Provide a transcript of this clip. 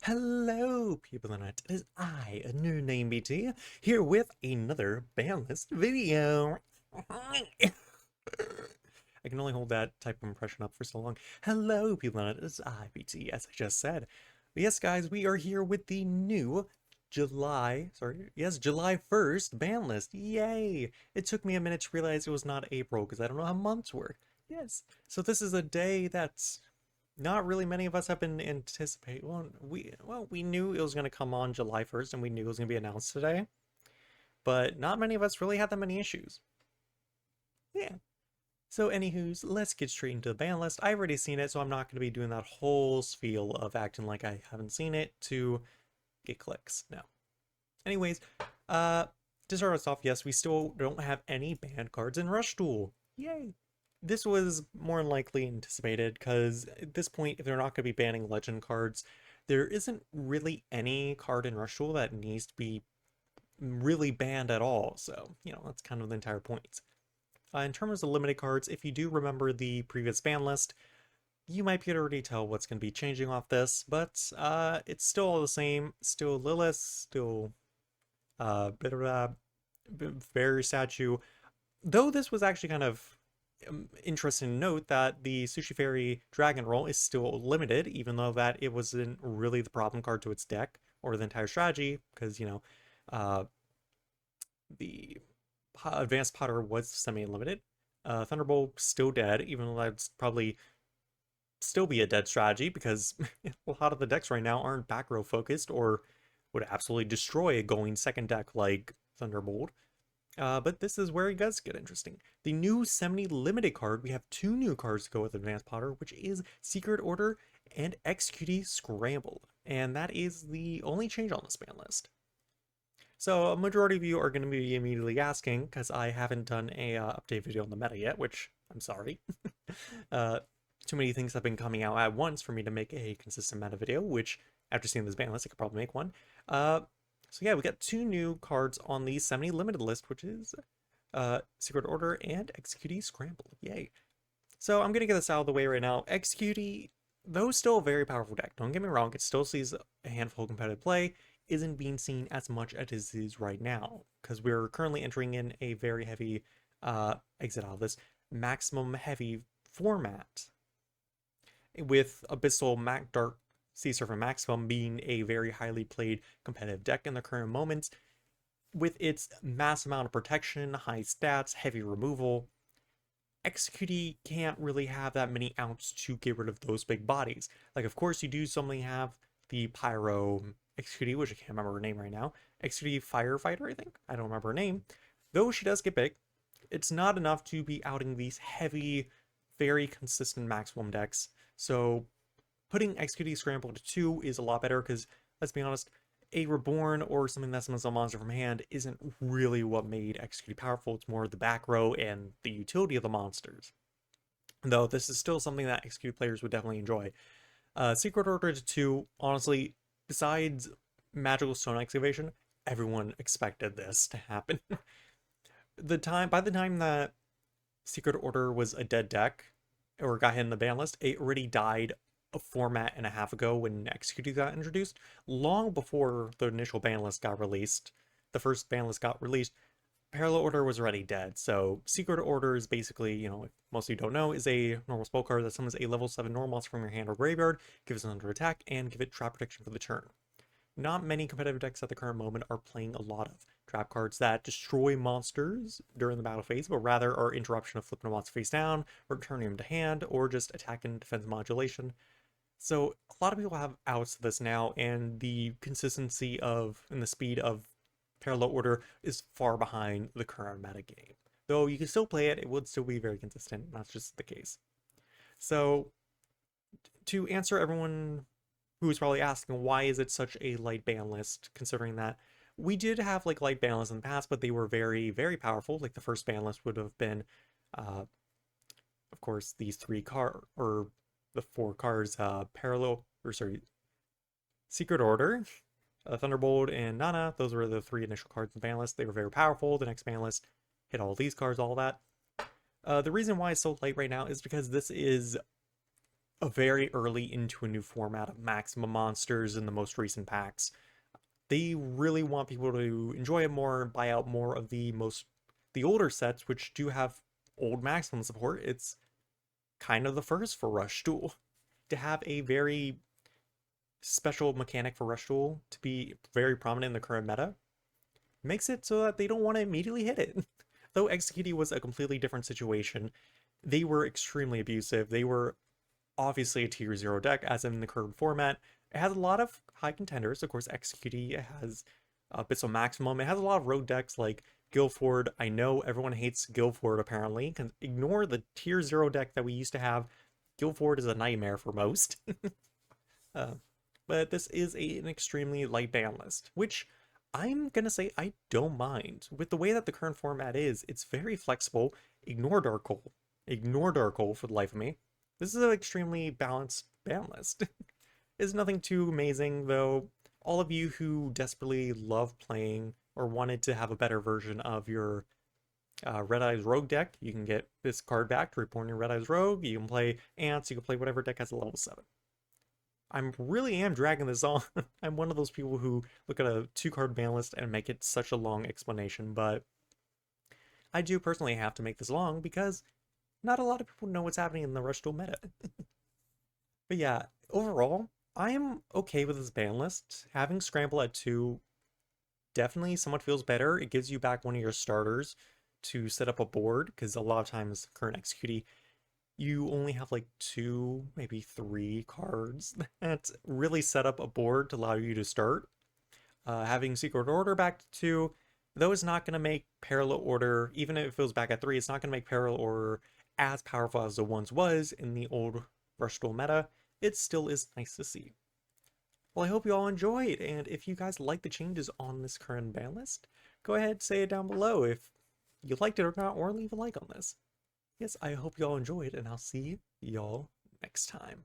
Hello, people on it. It is I, a new name BT, here with another Banlist video. I can only hold that type of impression up for so long. Hello, people on it. It is I, BT, as I just said. But yes, guys, we are here with the new July 1st Banlist. Yay! It took me a minute to realize it was not April because I don't know how months work. Yes. So this is a day that's not really many of us have been anticipating. We knew it was going to come on July 1st, and we knew it was going to be announced today, but not many of us really had that many issues. Yeah. So, anywho's, let's get straight into the ban list. I've already seen it, so I'm not going to be doing that whole spiel of acting like I haven't seen it to get clicks. No. Anyways, to start us off, yes, we still don't have any banned cards in Rush Duel. Yay! This was more than likely anticipated because at this point, if they're not going to be banning legend cards, there isn't really any card in Rush Duel that needs to be really banned at all. So, that's kind of the entire point. In terms of limited cards, if you do remember the previous ban list, you might be able to already tell what's going to be changing off this, but it's still all the same. Still Lilith, still bit of a very statue. Though this was actually kind of interesting to note that the Sushi Fairy Dragon Roll is still limited, even though that it wasn't really the problem card to its deck or the entire strategy, because, the Advanced Potter was semi-limited. Thunderbolt still dead, even though that's probably still be a dead strategy because a lot of the decks right now aren't back row focused or would absolutely destroy a going second deck like Thunderbolt. But this is where it does get interesting. The new semi-limited card, we have two new cards to go with Advanced Potter, which is Secret Order and Excutie Scrambled. And that is the only change on this ban list. So a majority of you are going to be immediately asking, because I haven't done a update video on the meta yet, which I'm sorry. Too many things have been coming out at once for me to make a consistent meta video, which after seeing this ban list, I could probably make one. So yeah, we got two new cards on the semi-limited list, which is Secret Order and Excutie Scramble. Yay. So I'm going to get this out of the way right now. Excutie, though still a very powerful deck, don't get me wrong, it still sees a handful of competitive play, isn't being seen as much as it is right now, because we're currently entering in a very heavy exit out of this maximum heavy format, with Abyssal Dark Sea Serpent Maximum being a very highly played competitive deck in the current moments, with its mass amount of protection, high stats, heavy removal. Executie can't really have that many outs to get rid of those big bodies. Like, of course, you do suddenly have the Pyro Executie, which I can't remember her name right now. Executie Firefighter, I think. I don't remember her name. Though she does get big, it's not enough to be outing these heavy, very consistent maximum decks. So putting Executie Scramble to 2 is a lot better because, let's be honest, a Reborn or something that summons a monster from hand isn't really what made Executie powerful. It's more the back row and the utility of the monsters. Though this is still something that Executie players would definitely enjoy. Secret Order to 2, honestly, besides Magical Stone Excavation, everyone expected this to happen. By the time that Secret Order was a dead deck, or got hit in the ban list, it already died a format and a half ago when Executie got introduced. Long before the initial ban list got released, the first ban list got released, Parallel Order was already dead. So Secret Order is basically, if most of you don't know, is a normal spell card that summons a level 7 normal monster from your hand or graveyard, gives it under attack, and give it trap protection for the turn. Not many competitive decks at the current moment are playing a lot of trap cards that destroy monsters during the battle phase, but rather are interruption of flipping a monster face down, returning them to hand, or just attack and defense modulation. So a lot of people have outs to this now, and the consistency of and the speed of Parallel Order is far behind the current meta game. Though you can still play it, it would still be very consistent, and that's just the case. So to answer everyone who's probably asking why is it such a light ban list, considering that we did have like light ban lists in the past, but they were very, very powerful. Like the first ban list would have been, of course, these the 4 cards, Secret Order, Thunderbolt, and Nana. Those were the 3 initial cards in the ban list. They were very powerful. The next ban list hit all these cards, all that. The reason why it's so light right now is because this is a very early into a new format of maximum monsters in the most recent packs. They really want people to enjoy it more and buy out more of the older sets, which do have old maximum support. It's kind of the first for Rush Duel to have a very special mechanic for Rush Duel to be very prominent in the current meta. Makes it so that they don't want to immediately hit it. Though Excutie was a completely different situation, they were extremely abusive. They were obviously a tier 0 deck, as in the current format. It has a lot of high contenders. Of course, Excutie has bits of maximum. It has a lot of rogue decks like Guildford. I know everyone hates Guildford apparently. Ignore the tier 0 deck that we used to have. Guildford is a nightmare for most. uh, but this is an extremely light ban list, which I'm gonna say I don't mind. With the way that the current format is, it's very flexible. Ignore Dark Hole. Ignore Dark Hole for the life of me. This is an extremely balanced ban list. It's nothing too amazing, though. All of you who desperately love playing or wanted to have a better version of your Red Eyes Rogue deck, you can get this card back to reborn your Red Eyes Rogue. You can play Ants, you can play whatever deck has a level 7. I really am dragging this on. I'm one of those people who look at a 2-card ban list and make it such a long explanation, but I do personally have to make this long because not a lot of people know what's happening in the Rush Duel meta. But yeah, overall, I am okay with this ban list. Having Scramble at 2 definitely somewhat feels better. It gives you back one of your starters to set up a board, because a lot of times current Executie, you only have like 2, maybe 3 cards that really set up a board to allow you to start. Having Secret Order back to 2, though it's not going to make Parallel Order, even if it feels back at 3, it's not going to make Parallel Order as powerful as it once was in the old Rush Duel meta. It still is nice to see. Well, I hope you all enjoyed, and if you guys like the changes on this current ban list, go ahead and say it down below if you liked it or not, or leave a like on this. Yes, I hope you all enjoyed, and I'll see y'all next time.